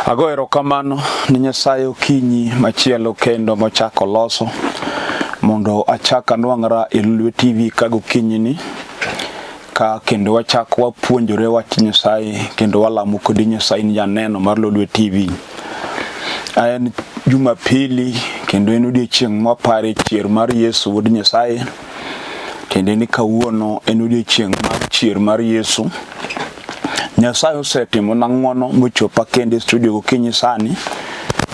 Ago erokamano ni Nyasaye okinyi machielo kendo mochako loso mondo achaka nwang'ra e Lolwe TV kago kinyini ka kendo wachako wapuonjore wach Nyasaye kendo walamo kodi Nyasaye ni janeno mar Lolwe TV. En Jumapili kendo en odiechieng' mwapare chier mar Yesu Wuod Nyasaye kendo ni kawuono en odiechieng' mar chier mar Yesu. Nyasaye osetimo nang'wono mochopa kende studio gokinyi sani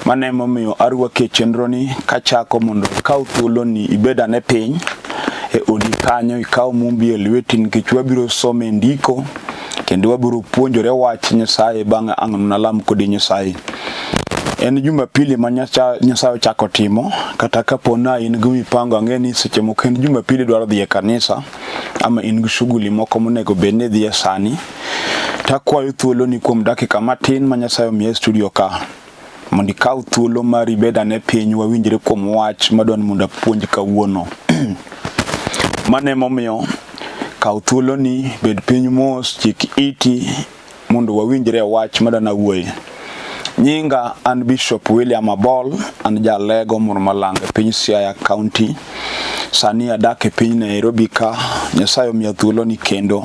mane momiyo arwake chenro ni kachako mondo ikaw thuolo ni ibedane piny e odi kanyo ikaw mumbi e lweti nikech wabiro some ndiko kendo wabiro puonjore wach Nyasaye bang'e ang' nalam kodi Nyasaye. En Jumapili ma Nyasaye ochako timo kata kapona in gi mipango ang'eni seche moko en Jumapili dwaro dhi e kanisa ama in gi shughuli moko monego bed ni dhi e sani. Takwayo thuolo ni kuom dakika matin ma Nyasaye omiye studio ka mondo ikaw thuolo mari bedane piny wawinjre kuom wach madwan mondo apuonj kawuono. Mane momiyo kaw thuolo ni bed piny mos chik iti mondo wawinjre wach madwan awuoye. Nyinga an Bishop William Abol, an jalego Murmalanga piny Siaya County. Sani adak e piny Nairobi ka. Nyasaye omiya thuolo ni kendo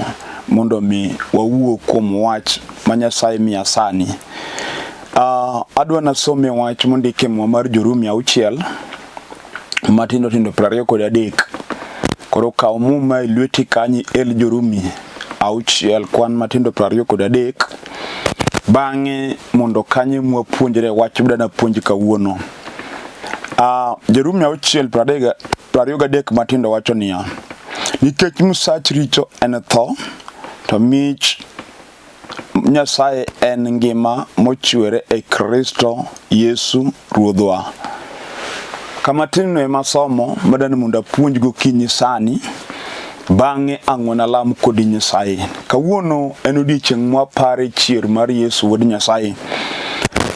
mondo mi wawuo kuom wach ma Nyasaye miya sani. Adwa nasome wach mondike mar Jo-Rumi 6 matindo 23. Koro kaw muma e lweti kanyi el Jo-Rumi 6 kwan matindo 23. Bang'e mondo kanyi mwapuonjre wach bdana puonj kawuono. Jo-Rumi 6:23 matindo wacho niya: nikech Misach richo en tho, to mich Nyasaye en ngima mochwere e Kristo Yesu Ruodhwa. Kamatino ema somo madani mondo apuonj gokinyi sani bang'e ang'wen alam kodi Nyasaye. Kawuono en odiechieng' mwapare chier mar Yesu Wuod Nyasaye.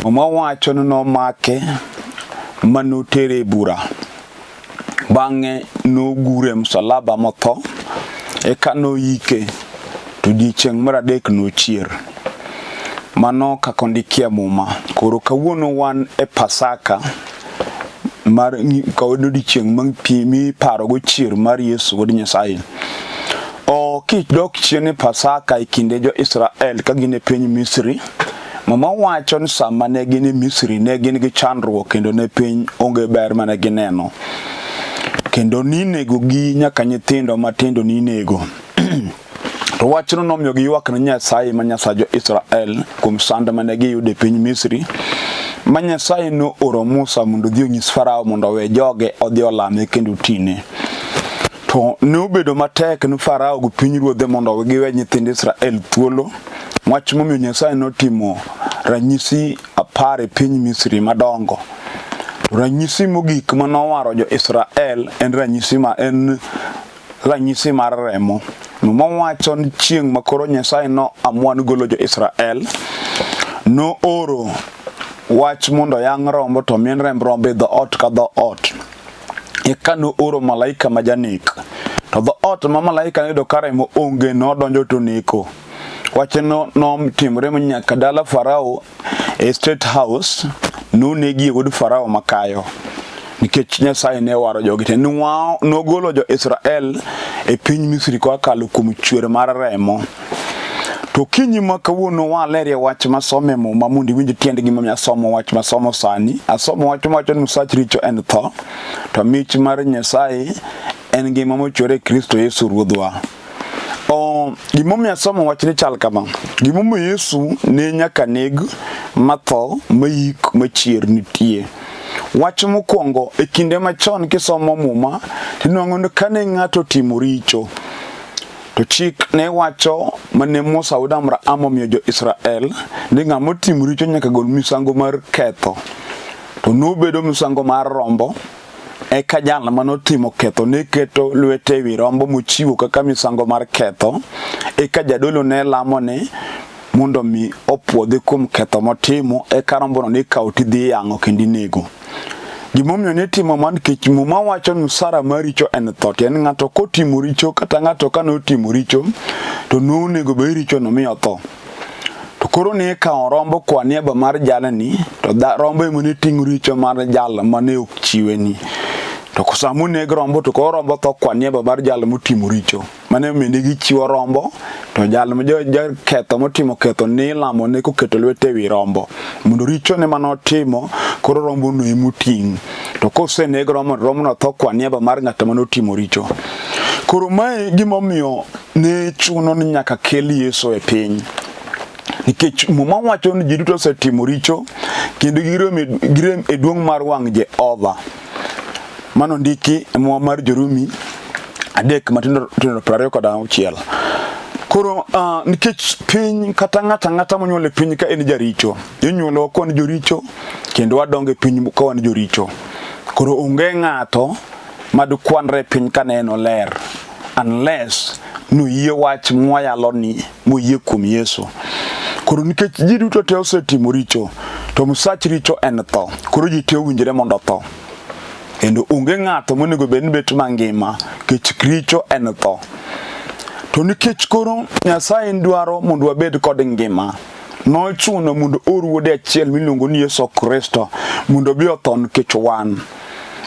Wawacho ni nomake manotere e bura. Bang'e nogure Msalaba motho eka noyike to odiechieng' mar adek nochier. Mano kaka ondikie muma. Koro kawuono wan e Pasaka mar odiechieng' miparo go chier mar Yesu Wuod Nyasaye. Kidok chien e Pasaka e kinde jo Israel ka gin e piny Misri, mama wacho ni sama ne gin e Misri ne gin gi chandruok kendo ne piny onge ber mane gineno. Kendo ninego gi nyaka nyithindo matindo ninego. To wachno nomiyo giywak ne Nyasaye ma Nyasaye jo Israel kuom sand mane giyudo e piny Misri. Ma Nyasaye no oro Musa mondo odhi onyis Farao mondo owe joge odhi olame kendo tine. To nobedo matek ni Farao gi pinyruodhe mondo giwe nyithind Israel thuolo. Wach momiyo Nyasaye notimo ranyisi 10 e piny Misri madongo. Ranyisi mogik manowaro jo Israel en ranyisi mar remo. Wacho ni chieng' makoro Nyasaye no amwan golo jo Israel, no oro wach mondo yang' rombo to mien remb rombe dhoot ka dhoot. Eka no oro malaika majanek. To dhoot ma malaika yudo ka remo onge nodonjo to neko. Wachno notimore nyaka dala Farao e State House nonegi wuod Farao makayo. Nikech Nyasaye ne waro jogi te nogolo jo Israel e piny Misri kwa kalo kuom chwer mar remo. To kinyi ma kawuono walerie wach masome muma mondo iwinj tiend gima asomo wach masomo sani. Asomo wach mawacho ni Misach richo en tho, to mich mar Nyasaye en ngima mochwere Kristo Yesu Ruodhwa. Gimomiyo asomo wach ni chal kama. Gimomiyo Yesu ne nyaka neg matho mayik machier nitie. Wach mokwongo e kinde machon kisomo muma tinwang'o ni kane ng'ato timo richo to chik ne wacho mane Musa wuod Abraham omiyo jo Israel ni ng'ama timo richo nyaka gol misango mar ketho. To nobedo misango mar rombo. Eka jal manotimo ketho ne keto lwete ewi rombo mochiwo kaka misango mar ketho. Eka jadolo ne lamone mondo mi opuodhe kuom ketho motimo. Eka rombono ne ikawo tidhi yang'o kendo inego. Gimomiyo ne timo man kech muma wacho ni msara mar richo en tho. En ng'ato kotimo richo kata ng'ato kanotimo richo to nonego be richo no miyo tho. to koro ne kawo rombo kwa niaba mar jalni to rombo emo ne ting'o richo mar jal mane ok chiweni. To sama oneg rombo to koro rombo tho kwa niaba mar jal motimo richo mane mene gichiwo rombo to jal ma ketho motimo ketho ni lamo ne koketo lwete ewi rombo mondo richo ne manotimo koro rombo no emuting'. To koseneg rombo no tho kwa niaba mar ng'at manotimo richo. Koro mae gimomiyo ne chuno ni nyaka kel Yesu e piny, nikech muma wacho ni ji duto osetimo richo kendo girem e duong' mar wang' Jehova. Mano ndiki e muma mar Jo-Rumi 3:26. Koro nikech piny kata ng'ata monyuol e piny ka en jaricho, inyuolo ka wan joricho kendo wadongo e piny ka wan joricho. Koro onge ng'ato madukwanre e piny ka neno ler unless noyie wach mwayalo ni moyie kuom Yesu. Koro nikech ji duto te osetimo richo to msach richo en tho, koro ji te owinjore mondo tho. Kendo onge ng'ato monego bed ni bet mangima nikech richo en tho. To nikech koro Nyasaye dwaro mondo wabed kod ngima, nochuno mondo or wuode achiel miluongo ni Yesu Kristo mondo bi otho nikech wan.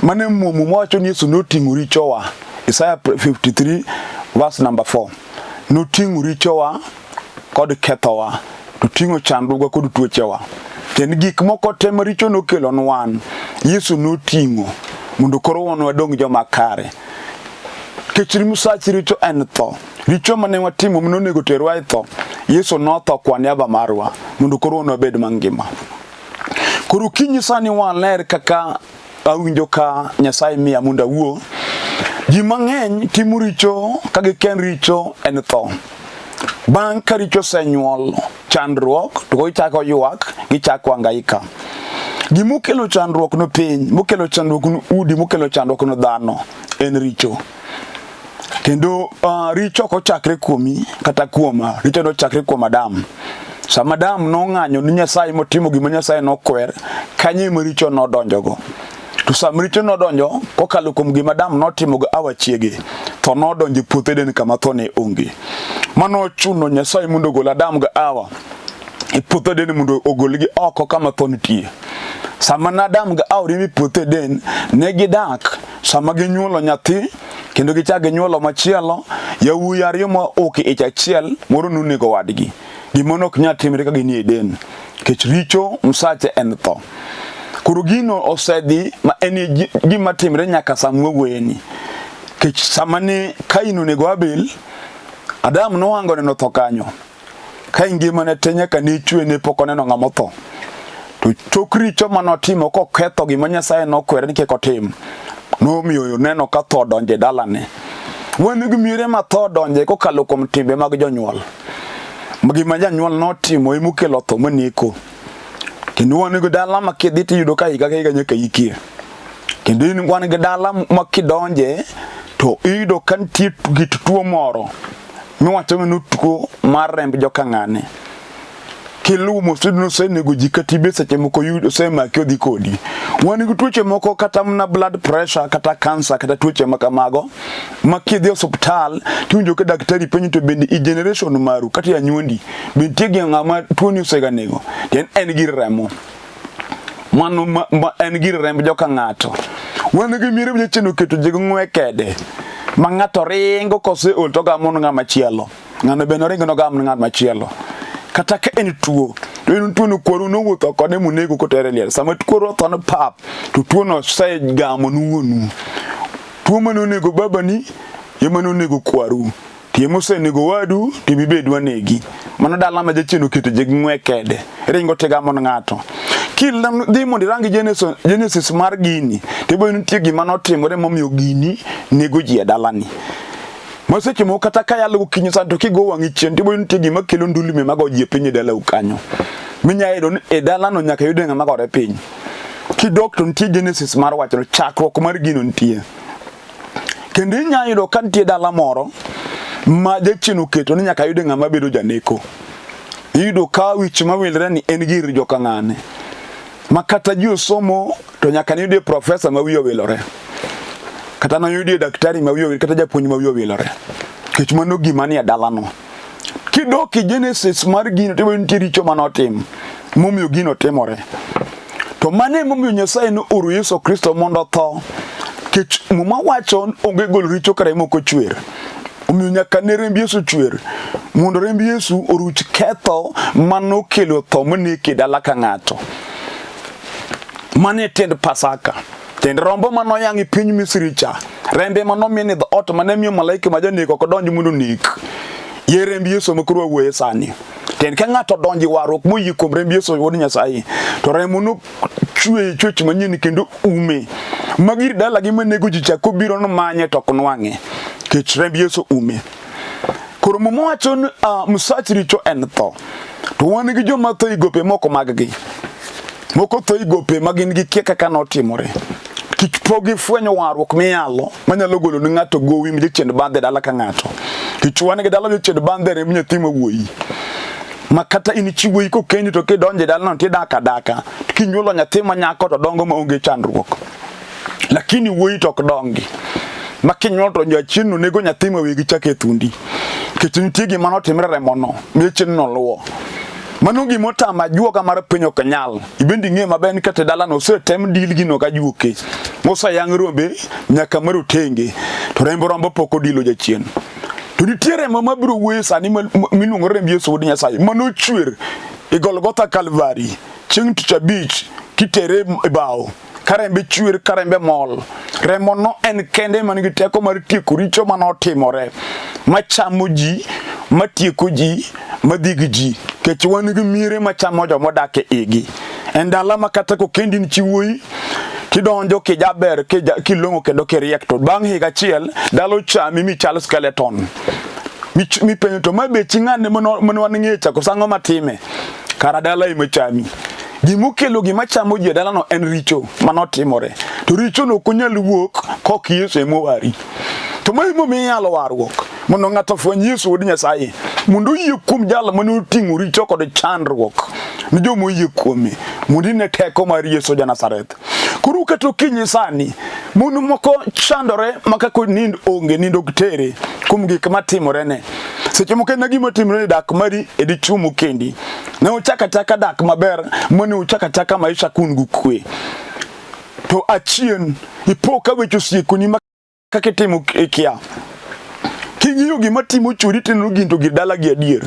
Mane muomu mwacho ni Yesu noting'o richowa, Isaiah 53:4. Noting'o richowa kod kethowa, to ting'o chandruogwa kod tuochewa. Kendo gik moko te maricho nokelo wan, Yesu noting'o mondo koro wan wadong joma kare. Kech msach richo en tho. Richo mane watimo nonego terwa e tho, Yesu notho kwa niaba marwa mondo koro wan wabed mangima. Koro kinyi sani wan ler kaka awinjo ka Nyasaye miya mondo awuo. Ji mang'eny timo richo ka giken richo en tho. Bang' ka richo senyuol chandruok to gichako ywak, gichako angaika. Gimokelo chandruok no piny, mokelo chandruok no udi, mokelo chandruok no dhano en richo. Kendo richo ok ochakre kuomi kata kuoma, richo nochakre kuom Adam. Sama Adam nong'anyo ni Nyasaye motimo gima Nyasaye nokwer, kanye ma richo nodonjogo. To sama richo nodonjo kokalo kuom gima Adam notimo go Hawa chiege, to nodonjo e puoth Eden kama tho ne onge. Mano chuno Nyasaye mondo ogol Adam ga Hawa e puoth Eden mondo ogolgi oko kama tho nitie. Sama Adam ga Hawa rimi puoth Eden ne gidak, sama ginyuolo nyathi kendo gichako ginyuolo machielo, yawuoyi ariyo ma ok ich achiel, moro nonego wadgi. Gimono ok nyal timre ka gin e Eden, kech richo msache en tho. Koro gino osedhi ma en gima timre nyaka sama wuoyeni. Kech sama ne Kain onego Abel, Adam nohango neno tho kanyo. Ka ngimane te nyaka ne chwe ne pok oneno ng'ama otho. To tok richo manotimo koketho gima Nyasaye nokwere ni kik otim, nomiyo neno ka tho donje dalane. Wan gi miere ma tho donje kokalo kuom timbe mag jonyuol. Gima janyuol notimo emokelo tho maneko. Kendo wan gi dala ma kidhi tiyudo ka higa nyaka ikie. Kendo wan gi dala ma kidonje to iyudo ka nitie kit tuo moro miwacho ni tuo mar remb joka ng'ane. Kilumo studno senego ji katibe seche moko yudo semaki odhi kodi. Wan gi tuoche moko kata mana blood pressure kata cancer kata tuoche makamago ma kidhi osuptal tiwinjo ka daktari penjo to bende i generation maru kata anyuondi bentie gi ng'ama tuoni oseganego. En gir remo. Mano en gir remb joka ng'ato. Wan gi miere mjacheno keto jego ng'we kede. Ma ng'ato ringo kose ol to gamo ng'ama chielo. Ng'ano bende ringo no gamo ng'at machielo. Kata ka en tuo, to en tuo no kwaru no wuotho kode monego kotere liel. Sama kwaru otho no pap, to tuo no se gamo nuonu. Tuo manonego babani, yemanonego kwaru. Tiemo se nego wadu, tibibed wanegi. Mano dala ma jacheno keto jeg ng'we kede. Ringo te gamo ng'ato. Kila dhi mondo rangi Genesis mar gini, tibo nitie gima notimore momiyo gini nego ji e dalani. Maseche mo kata ka yalo gokinyi sa to kigo wang'i chien tibo nitie gima kelo ndulme mago ji e piny dala ukanyo. Minyayudo e dala no nyaka yude ng'ama gore piny. Kidok to nitie Genesis mar wachno chakruok mar gino nitie. Kendo inyayudo ka nitie dala moro ma jachien oketo ni nyaka yude ng'ama bedo janeko. Iyudo ka wich mawilre ni en gir joka ng'ane. Makata ji osomo to nyaka niyudie profesa ma wiye owilore. Kata no yudie daktari ma wiye owilore, kata japuonj ma wiye owilore. Kech mano gima ni e dalano. Kidoki Genesis mar gino to nitie richo manotim momiyo gino timore. To mane momiyo Nyasaye no oro Yesu Kristo mondo tho. Kech muma wacho onge gol richo kare moko chwer. Omiyo nyaka ne remb Yesu chwer mondo remb Yesu oruch ketho manokelo tho moneki dala ka ng'ato. Mane tend Pasaka. Tend rombo manoyangi piny Misri cha. Rembe manomien dho ot mane miyo malaika ma janeko kodonji mondo nek. Ye remb Yesu makoro wuoye sani. Tend ka ng'ato donji warruok moyie kuom remb Yesu wuod Nyasaye. To remo no chwe chwech manyien kendo ume. Magir dala gi manego ji cha kobiro no manye tok nwang'e. Kech remb Yesu ume. Koro mumo wacho Misach richo en tho. To wan gi joma tho igope moko mag-gi. Moko tho igope magin gi kia kaka notimore. Kich pogi fwenyo warruok miyalo manyalo golo ni ng'ato gowi mi chend bandhe dala ka ng'ato. Kich wan gi dala chend bandhe remb nyathi mawuoyi. Makata ini chiwuoyi kokendi to kidonje dala no tidaka daka. Kinyuolo nyathi manyako to dongo maonge chandruok. Lakini wuoyi to ok dongi. Makinyuol to jachien no nego nyathi mawegi chake thundi. Kech nitie gima notimre remono miechien no luwo. Mano gima otama juoga mar piny ok nyal. Ibendi ng'e maber ni kata dala no osetem dil gino ka juoke. Mosayang' rombe nyaka mar otenge. To rembo rombo pok odilo jachien. To nitie remo mabiro wuoye sani miluongo remb Yesu wuod Nyasaye manochwer e Golgotha Calvary chieng' tich abich kitere e bao. Karembe chwer, karembe mol. Remo no en kende man gi teko mar tieko richo manotimore. Machamo ji, matieko ji, madhig ji. Kech wan gi miere machamo joma odak e igi. En dala makata kokendi ni chiwuoyi kidonjo kijaber kilongo kendo kiriek to bang' higa achiel dalo chami michal skeleton. Mipenyo to mabechi ng'ane mano ng'echa kosango matime. Kara dala ima chami. Gimokelo gima chamo ji dala no en richo manotimore. To richo no kunyal wuok kok Yesu emowari. To mai mominyalo warruok mondo ng'ato fweny Yesu wuod Nyasaye mondo oyie kuom jalo mane oting'o richo kod chandruok ni jomo oyie kuome mondo ine teko mar Yesu ja Nazareth. Koro kato kinyi sani mon moko chandore makako nind onge nindo gitere kuom gik matimore ne. Seche moko na gima timore dak mari edichumo kendi. Ne ochaka chaka dak maber mone ochaka chaka maisha kun gu kwe. To achien ipoka wecho siekuni kaka timo kia. King'iyo gima timo churi tino ginto gi dala gi adier.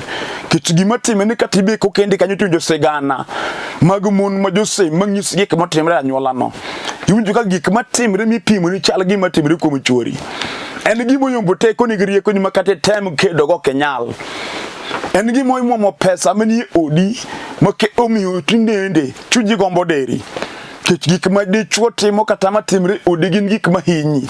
Kech gima time ni katibe kokendi kanyo to sigana mag mon ma jose mang'is gik matimre anyuola no. Iwinjo ka gik matimre mipimo ni chal gima timre kuom churi. En gima yombo teko ni rieko ni makate tem kedo go kenyal. En gima imomo pesa mani odi make omiyo tindende chuji gombo deri. Kech gik ma dichuo timo kata matimre odi gin gik mahinyi.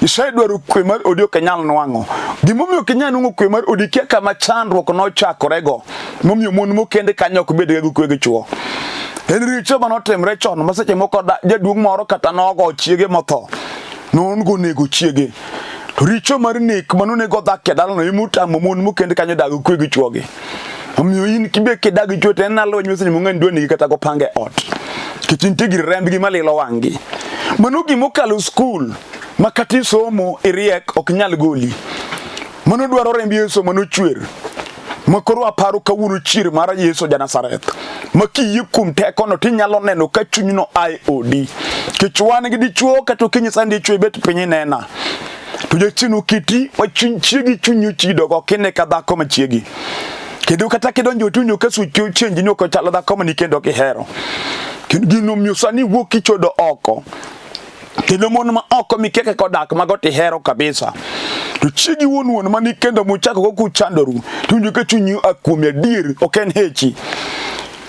Isai dwaro kwe mar odi ok nyal nwang'o. Gimomiyo ok nyal nwang'o kwe mar odi kia kama chandruok nochakorego. Momiyo mon mokende kanyo ok bed gi kwe gi chuo. En richo manotimre chon maseche moko jaduong' moro kata nogo chiege motho. Non go nego chiege. To richo mar nek manonego dhak e dala no imutamo mon mokende kanyo dag kwe gi chuogi. Omiyo in kibe kidag chuo to en nalo nyusi mong'en dwani kata go pange ot. Kichinti gi rembgi malilo wang'i. Mano gimokalo skul. Makati somo iriek ok nyal goli. Mano dwaro remb Yesu mano chwer. Makoro aparo kawuono chir mar Yesu ja Nazareth. Makiyie kuom teko no tinyalo neno ka chuny no ai odi. Kech wan gi dichuo kata kinyi sandi chwe bet piny nena. To jachino kiti wa chiegi chunyu chido go kine ka dhako machiegi. Kendo kata kidonjo tunyo ka sucho chenji no ko chalo dhako mani kendo kihero. Kendo gino miyo sani wuok kichodo oko. Kendo mon ma oko mikeke kodak mago tihero kabisa. To chiegi wuon mani kendo muchako go kuchandoru. Tunyo ka chunyu akuom adier ok en hechi.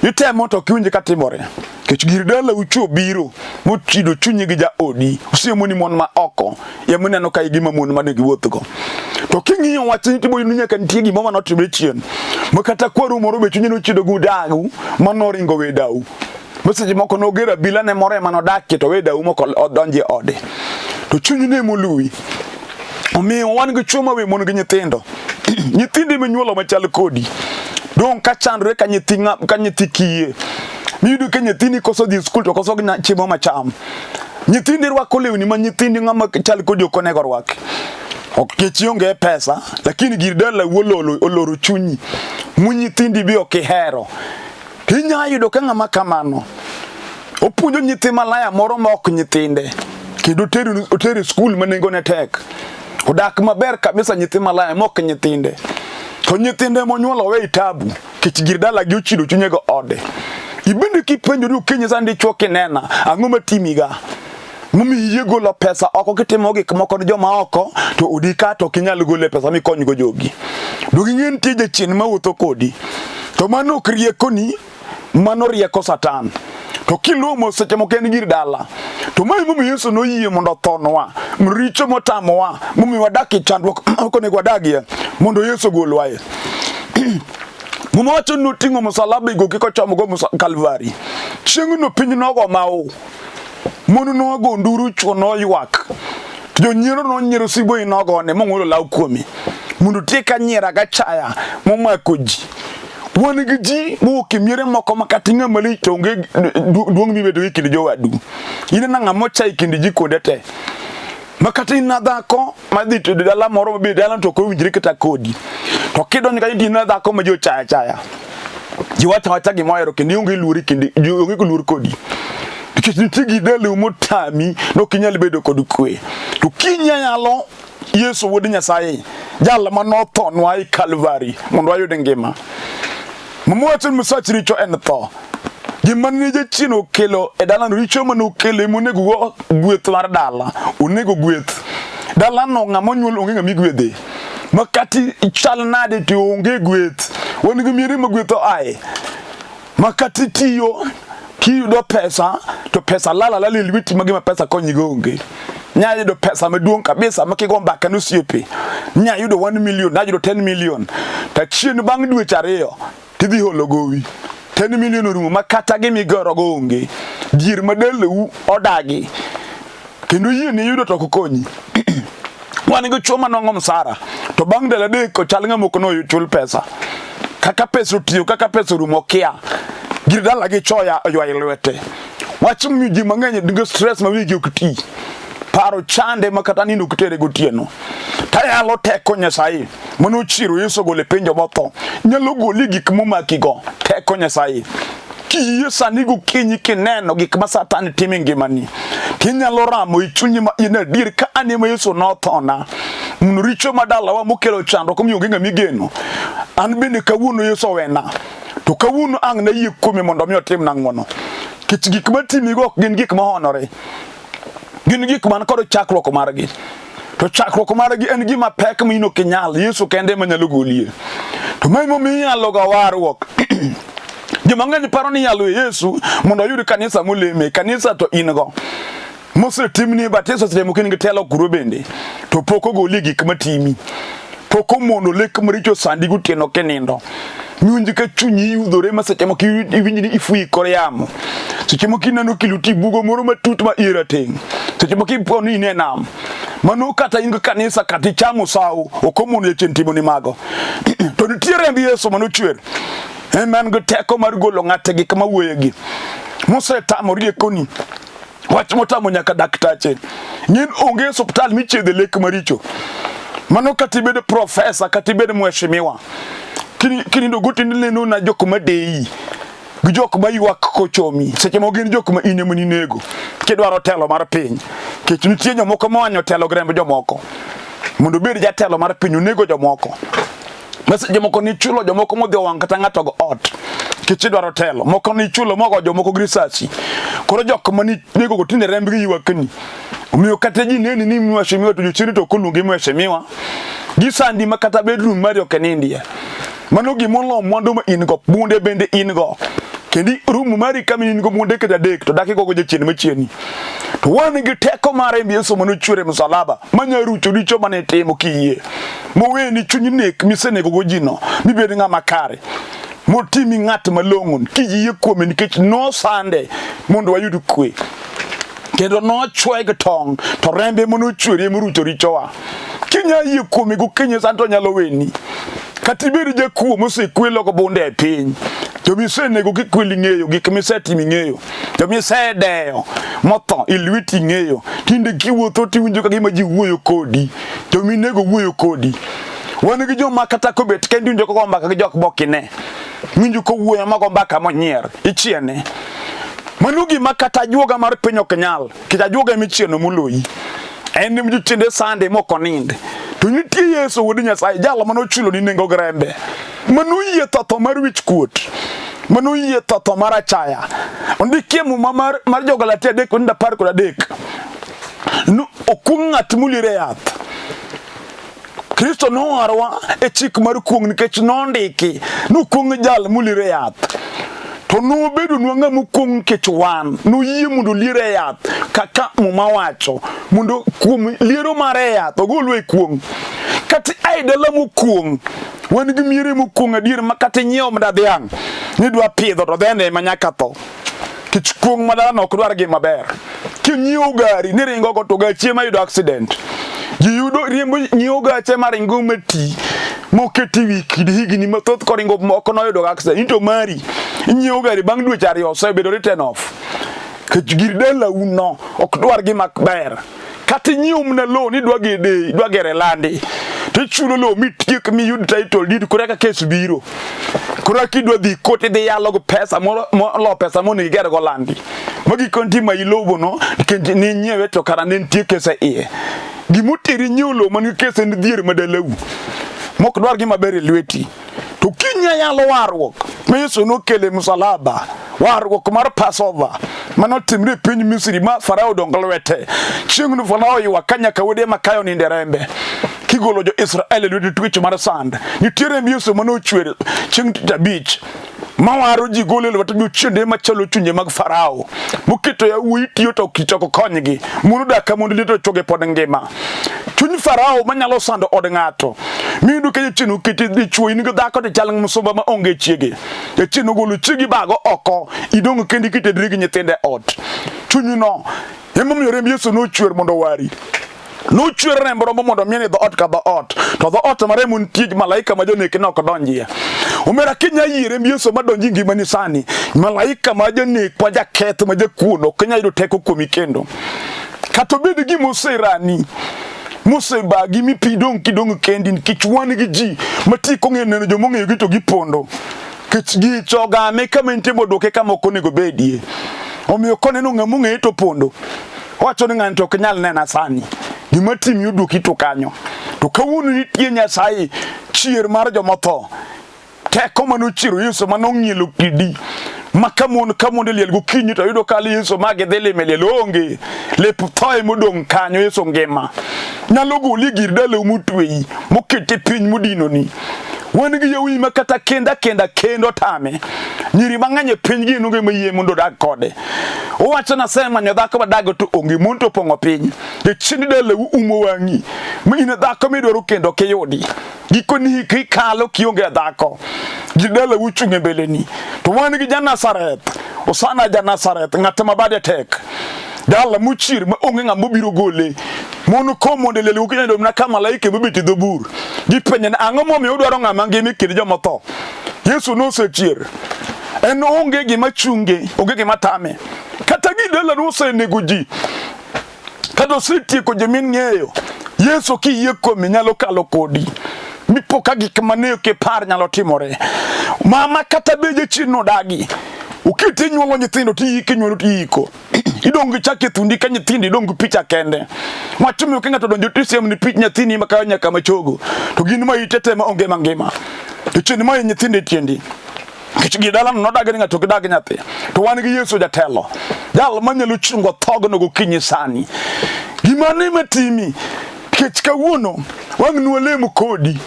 Itemo to kiwinje katimore. Kech gir dala ucho biro mochido chunyi gi ja odi. Osiemo ni mon ma oko. Ya muneno ka igima mon mane giwuotho. To king'iyo wachni tibo yunya kan tiegi mama notimre chien. Makata kwaru moro be chunyi no chido gudagu manoringo wedau. Maseche moko nogera bila ne more manodaki to wedau moko odonje ode. To chunyi ne molui. Omiyo wan gi chuma we mon gi nyithindo. Nyithindi menyuolo machal kodi. Don ka chandre ka nyithi kiye. Miyudo ka nyithini koso dhi skul to koso gina chiemo macham. Nyithindi rwako lewni ma nyithindi ng'ama chal kodi ok onego rwak. ok chionge pesa lakini gir dala oloro chunyi munyithindi bi okihero tinya yudo ka ng'ama kamano opuonjo nyithi malaya moro ma ok nyithinde kendo otere skul manengo ne tek odak maber kabisa nyithi malaya ma ok nyithinde to nyithinde monyuolo we tabu kich gir dala gi ochido chunyego ode ibende kipenjo ni okenye sandi chwo kinena ang'o matimiga mumi yie golo pesa oko kitimo gik moko ni joma oko to odika to kinyal gole pesa mikonygo jogi dogi ng'en tije chien mawuotho kodi to mano ok riekoni mano rieko satan to kiluomo seche moko en gir dala to mai mumi Yesu noyie mondo thonwa mricho motamowa mumi wadaki chandruok okonego wadagie mondo Yesu golwaye muma wacho noting'o msalaba igoki kochomogo Kalvari chieng' no piny nogo mau mono nogo nduru chwo noywak to jonyiero nonyiero siboi nogone mong'olo law kuome mondo tieka nyiera gachaya momako ji wan gi ji moke miere moko makati ng'ama lich to onge duong' mibedo gi kind jowadu inena ng'ama ochayi kind ji kuonde te makati ina dhako madhi to dala moro mabe dala to kowinjre kata kodi to kidonjo ka ina dhako ma jo chaya ji wacha gimohero kendo ionge luori kendo ionge luor kodi nikech nitie gi dala motami no kinyal bedo kod kwe to kinyalo Yesu wuod Nyasaye jal manothonwa e Kalvari mondo wayud ngima mwacho Misach richo en tho gima ne jachien okelo e dala no richo mane okelo monego gweth mar dala onego gweth dala no ng'ama onyuol onge ng'ama igwedhe makati chal nade to onge gweth wan gi miere ma gwetho ae makati tiyo kiyudo pesa to pesa lala lweti magima pesa konyigo onge nya yudo pesa maduong' kabisa makigo mbaka nosiepe nya yudo 1 million na yudo 10 million ta chien bang' dweche ariyo tidhi holo gowi 10 million orumo makata gimigoro go onge jir madelu odagi kendo yie ni yudo to kokonyi wan go choma nongo msara to bang' dala deko chal ng'ama ok no chul pesa kaka pesa otiyo kaka pesa orumo kia gir dala gi choya oywa lwete wach miji mang'eny dingo stress ma wigi ok ti paro chande makata nino kutere gotieno tayalo teko Nyasaye mono chiro Yesu gole penjo motho nyalo goli gik momakigo teko Nyasaye kiyie sani gokinyi kineno gik ma Satan timo ngimani tinyalo ramo ichunyi ma ina dir ka anima Yesu nothona mun richo madala wa mokelo chando komionge ng'ama igeno an bende kawuono Yesu wena to kawuono ang' na yie kuome mondo mi otim nang'ono kich gik matimigo ok gin gik mahonore gin gik man kod chakruok margi to chakruok margi en gima pek mino kinyal Yesu kende manyalo golie to mai mominyalo ga warruok joma ng'eny paro ni nyalo Yesu mondo oyud kanisa moleme kanisa to ingo mosetimni batiso seche moko nigi telo kuro bende to poko goli gik matimi poko mondo lek maricho sandi gotieno kinindo miunji ka chunyi yudhore ma seche moko iwinji ni ifui kor yamo seche moko ineno kiluti bugo moro matut ma ira teng seche moko iponi ine nam mano kata ingo kanisa kata chamo sawo okomono yechen timo ni mago to nitiere mbi Yesu mano chwer amen go teko mar golo ng'ate gik mawuoyegi mosetamo riekoni wach motamo nyaka daktache ng'en onge hospital michiedhe lek maricho mano kata ibedo profesa kata ibedo mheshimiwa kinindo gotindo neno na jok madei gi jok maywak kochomi seche mo gin jok ma ine mani nego kidwaro telo mar piny kech nitie jomoko mawanyo telo gremb jomoko mondo bed jatelo mar piny onego jomoko mase jomoko ni chulo jomoko modhi owang' kata ng'ato go ot kech idwaro telo moko ni chulo mogo jomoko grisasi koro jok mani nego go tinde remb gi ywakni omiyo kata ji neni ni mheshimiwa to jochiri to kolungi mheshimiwa gisandi makata bedroom mari ok nindie mano gimolo mwandu ma ingo bunde bende ingo kendi rumu mari kama ingo bunde kata dek to dakiko go jechien machieni to wan gi teko mare mbi Yesu mano chwere msalaba manya rucho richo mane timo kiyie moweni chunyi nek misenego go jino mibed ng'ama kare motimi ng'at malong'on kiyie kuome nikech no sande mondo wayud kwe kendo no chweg tong to rembe mono chwere morucho richowa kinya yie kuome go kenye santo nyalo weni katibiri jakuo mosekwelo go bunde e piny to misenego gikwili ng'eyo gik misetimi ng'eyo to misedeyo motho ilwiti ng'eyo tinde kiwuotho tiwinjo ka gima ji wuoyo kodi to minego wuoyo kodi wan gi joma kata kobet kendi winjo ko mbaka gi jok bokine winjo ko wuoyo mago mbaka monyier ichiene mano gima kata juoga mar piny ok nyal kita juoga michieno moloyi en mju tinde sande moko ninde to nitie Yesu wuod Nyasaye jalo mano chulo ni nengo grembe mano yie totho mar wich kuot mano yie totho mar achaya ondikie muma mar Jogalatia 3:13 no okung ng'at mulire yath Kristo nowarwa e chik mar kuong nikech nondiki nokung jal mulire yath to no bedo nwanga mukung kech wan no yie mundo liere yath kaka muma wacho mundo kuom liero mare yath ogolwe kuong kati aidala mukung wan gi miere mukung adier makati nyiew mdadhiang ni dwa pidho to dhene manyaka tho kech kuong madala ok dwar gi maber kinyiew gari ni ringo go to gachi ma yudo accident ji yudo riembo nyiew gache maringo mati moketi wiki higni mathoth koringo moko no yudo accident into mari nyiew gari bang dweche ariyo osebedo written off kech gir dala uno ok dwar gi makber kati nyiew mna lo ni dwa gede dwa gere landi to chulo lo mitiek mi yud title deed kureka kes biro kuraki dwa dhi koti dhi yalo go pesa mo pesa mo ni gere go landi magi konti ma ilobo no kenje ni nyiewe to kara ne ntie kese iye gimutiri nyulo man kese ni dhier madalau mok dwar gi maber lweti to kinya yalo warruok ma Yesu no kele Msalaba warruok mar Passover mano timre piny Misri ma Farao donglwete chieng' no Farao ywa kanya kawode makayo ni nderembe kigolo jo Israel lweti twich mar sand nitiere Yesu mano chwere chieng' tabich mawaro ji gole lwete jo chiende machalo chunye mag Farao mukito ya uitiyo to kichoko konygi munu daka mundu lito choge pod ngima chuny Farao manyalo sando od ng'ato midu ke chinu kiti di chuo ni dhako de chalang musomba ma onge chiege e chinu golu chigi bago oko idong kendi kitedri gi nyithinde ot chuny no emo miore Yesu no chwer mondo wari no chwer rembro mondo miene do ot ka do ot to do ot mare mun tij malaika ma joneke no kodonjie umera kinya yire Yesu madonji ngima ni sani malaika ma jonek pa jaketh ma jakuno kinya yudo teko kuomi kendo kato bedi gi moserani Mose bagi mi pidong kidong kendin kichwani gi ji mati ko ngene jo monge gi to gi pondo kich gi choga me kamente bodoke kama okonego bedie omiyo kone no ngamunge to pondo wacho ni nganto knyal nena sani gima tim yudo ki to kanyo to kawuno nitie Nyasaye chier mar jomotho teko mano chiro Yesu mano ng'ielo kidi makamonde liel gokinyi to yudo kali Yesu mage dhele mele longe le puthoe modong kanyo Yesu ngima nyalo goli gir dala mutweyi mokete piny modino ni wan gi yawi makata kendo tame nyiri mang'eny piny gi nonge mayie mondo dag kode owacho na sema nyo dhako badago to onge monto pongo piny e chini dala umo wangi mine dhako midwaro kendo kiyudi gikoni kikalo kionge dhako gidala uchunge mbeleni to wan gi Nazareth osana Nazareth ng'at mabade tek dala muchir ma onge ng'ama biro gole mono komonde lele ukinyado mna kama malaika bibiti dhobur gipenye ang'o momiyo udwaro ng'ama ngimi kid jomotho Yesu no sechier en onge gima chunge onge gima tame kata gidala no senego ji kado sitieko jemin ng'eyo Yesu kiyie kuomi nyalo kalo kodi mipoka gik maneyo ke par nyalo timore mama kata beje chino dagi ukiti nyuolo nyithindo tiyiki nyuolo tiyiko idong chake thundi ka nyithindi idong picha kende mwachumi ukenga donjo tisem ni pich nyathini makayo nyaka machogo to gin ma itete ma onge mangima ichini ma nyithinde tiendi kichigi dala no daga ngato gidag nyathi to wan gi Yesu jatelo jal manyalo chungo thogno gokinyi sani gimane matimi kech kawuono wang nuolemo kodi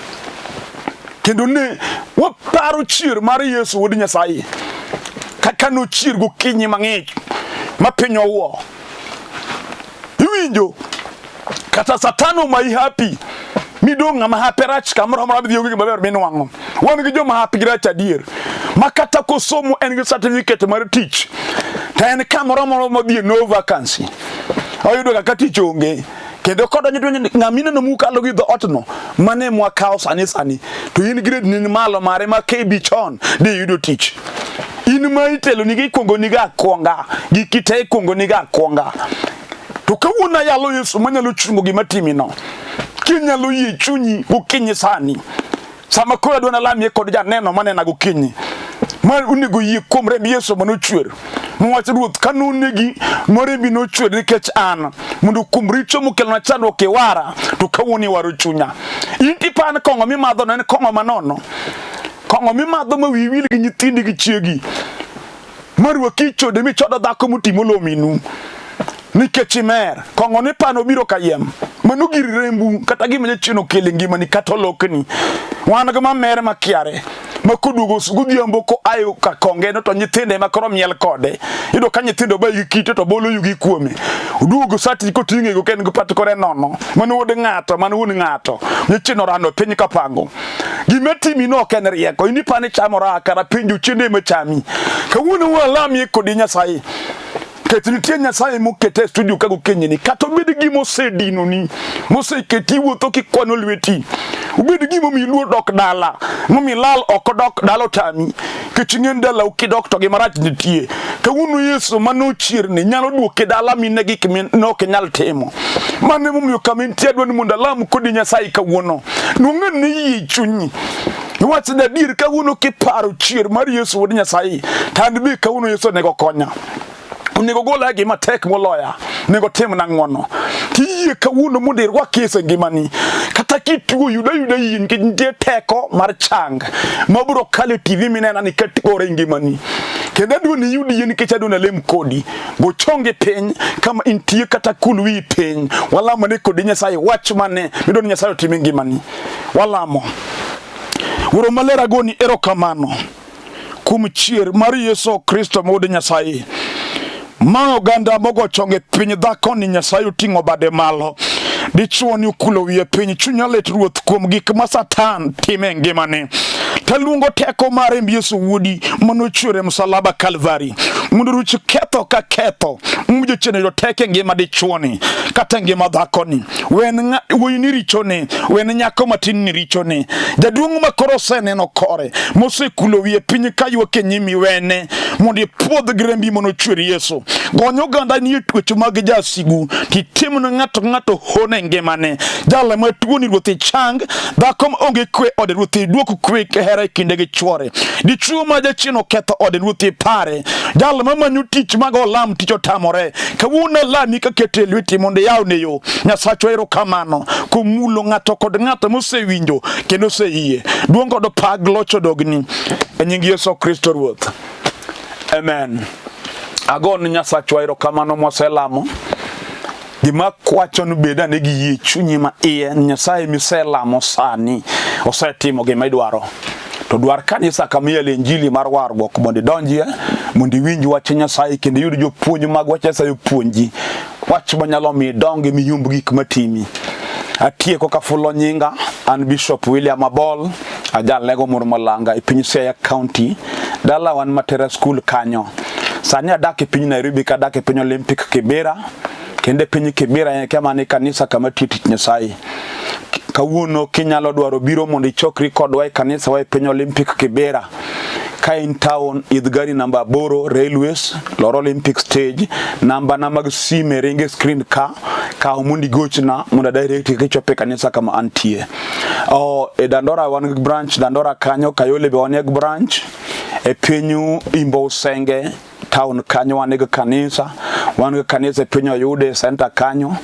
kendo ne waparo chier mar Yesu wuod Nyasaye kaka no chier gokinyi mang'ich mapinyo wo iwinjo kata satano mai happy midonga ma happy rach kamro mara bi yogi maber minwango wan gi joma happy rach adier makata ko somo en gi certificate mar teach ta en kamro mo bi no vacancy ayudo kaka tich onge kendo kodo nyidonyo ngamina no mukalo gi do otno mane mwa kaos sani to in grade ni malo mare ma KB chon de yudo tich in ma itelo ni gi kongo ni ga konga gi kite kongo ni ga konga to kawuna yalo Yesu manyalo chungo gi matimi no kinyalo yi chunyi gokinyi sani sama kola dona lamie kod janeno manena gokinyi mar unigo yi komre Yesu manochwer mwach ruoth kanunegi morembi nochwer nikech an mondo kum richo mokelo na chano kewara to kawuni waro chunya inti pan kongo mi madho ne kongo manono kongo mi madho ma wiwil gi nyithindi gi chiegi marwa kicho de mi chodo dhako mutimo lominu nikech mer kongo ni pano biro kayem manu gir rembu kata gima chino kele ngima ni katolokni wan ga mer makiare makudugo sugudhiambo ko ayo ka konge no to nyithinde makoro miel kode ido ka nyithindo ba gikite to bolo yugi kuome udugo sati ko tinge go ken go pat kore nono manu wod ngato manu won ngato nychino rando piny kapango gimetimi no ken rieko ini pane chamora kara pinju chinde machami kawuno wala mi kodi Nyasaye ketnitie Nyasaye mokete studio kago kenyeni kato bed gimo sedino ni moseketi wuotho kikwano lweti ubed gimo mi luo dok dala momi lal okodok dalo tami kichingen dala ukidok to gi marach nitie kawuno Yesu mano chirni nyalo duoke dala mine gi kimin no ke nyal timo mane mumyo kamintie dwani munda lam kodi Nyasaye kawuno nungen ni yi chunyi wach da dir kawuno kiparo chier mar Yesu wod Nyasaye tand bi kawuno Yesu nego konya nego gola gi matek moloya nego tim na ngono tiye kawuno mundir wa kese ngimani kata kitu yuda yin ke teko mar chang mabro kale TV minena ni kategori ngimani kenda dwoni yudi yin ke chadona lem kodi go chonge peny kama intie kata kulwi peny wala mane kodi Nyasaye wach mane midon Nyasaye timi ngimani wala mo wuro malera goni erokamano kum chier mar Yesu Kristo mod Nyasaye ma oganda mogo chonge piny dhako ni Nyasaye utingo bade malo dichuo ni ukulo wiye piny chunya let ruoth kuom gik ma Satan time ngimane taluongo teko mare Yesu wuodi manochwere Msalaba Kalvari mondo ruch ketho ka ketho muje chene yo teke ngima dichuo ni kata ngima dhako ni wen woyini richo ni wen nyako matin ni richo ni jaduong makoro seneno kore mosekulo wiye piny kayuok e nyimi wene mondo puodh grembi manochwere Yesu gonyo ganda ni twech mag jasigu titimno ngato hone ngimane jala matuo ni ruoth chang dhako onge kwe od ruoth duoko kwe hera kinde gi chwore dichuo ma jachino ketho od ruoth pare jala mamanyu tich mag olam tich otamore kawuono lami ka kete lweti mondo yawne yo Nyasacho erokamano kumulo ngato kod ngato mosewinjo kendo seyie duongo do pag locho dogni e nying Yesu Kristo Ruodhwa amen. Agon Nyasacho erokamano moselamo gima kwacho no beda ne gi yie chunyi ma iye Nyasaye miselamo sani osetimo gima idwaro to dwar kanisa kamiel injili mar warruok mondo donjie mondo winj wach Nyasaye kendo yud jopuonj mag wach Nyasaye puonji wach manyalo mi dongi mi yumb gik matimi atieko ka fulo nyinga an Bishop William Abol ajal lego Murmalanga e piny Siaya County dala wan Matera School kanyo sani adak e piny Nairobi ka adak e piny Olympic Kibera kende piny Kibera kama ni kanisa kama titi Nyasaye kawuono kinyalo dwaro biro mondo ichokri kodwa e kanisa wa e piny Olympic Kibera ka in town idgari namba 8 Railways Loro Olympic Stage namba na mag sime ringe screen ka umundi gochna munda direct kichope kanisa kama antie e Dandora wan branch Dandora kanyo Kayole be wan branch e pinyu Imbo Usenge town kanyo wan kanisa e pinyo Yude center kanyo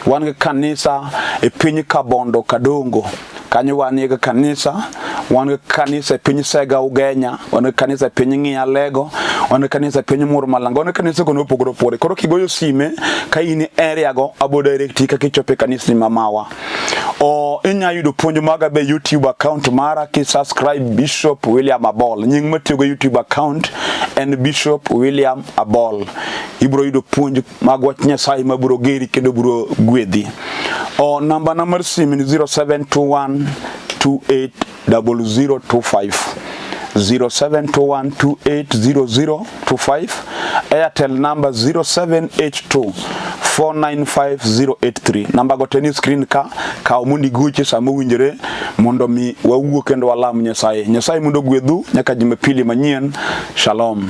wan kanisa e pinyi Kabondo Kadongo kanyo wan kanisa e pinyi Sega Ugenya wan kanisa e pinyi Ng'ia Lego wan kanisa e pinyi Murmalanga wan kanisa kono pogoro pore koro kigoyo sime ka in area go abo direct ka kichope kanisa mamawa inya yudo puonj maga be YouTube account mara ki subscribe Bishop William Abol nying matiyo YouTube account en Bishop William Abol ibro yudo puonj mag wach Nyasaye mabro geri kendo bro gwedhi number number sim ni 0721 280025 0721280025 Airtel number 0782 495083. Namba go teni screen ka mundi guche sa mowinjore mondo mi wawuo kendo walam Nyasaye. Nyasaye mondo gwedhu nyaka Jumapili manyien. Shalom.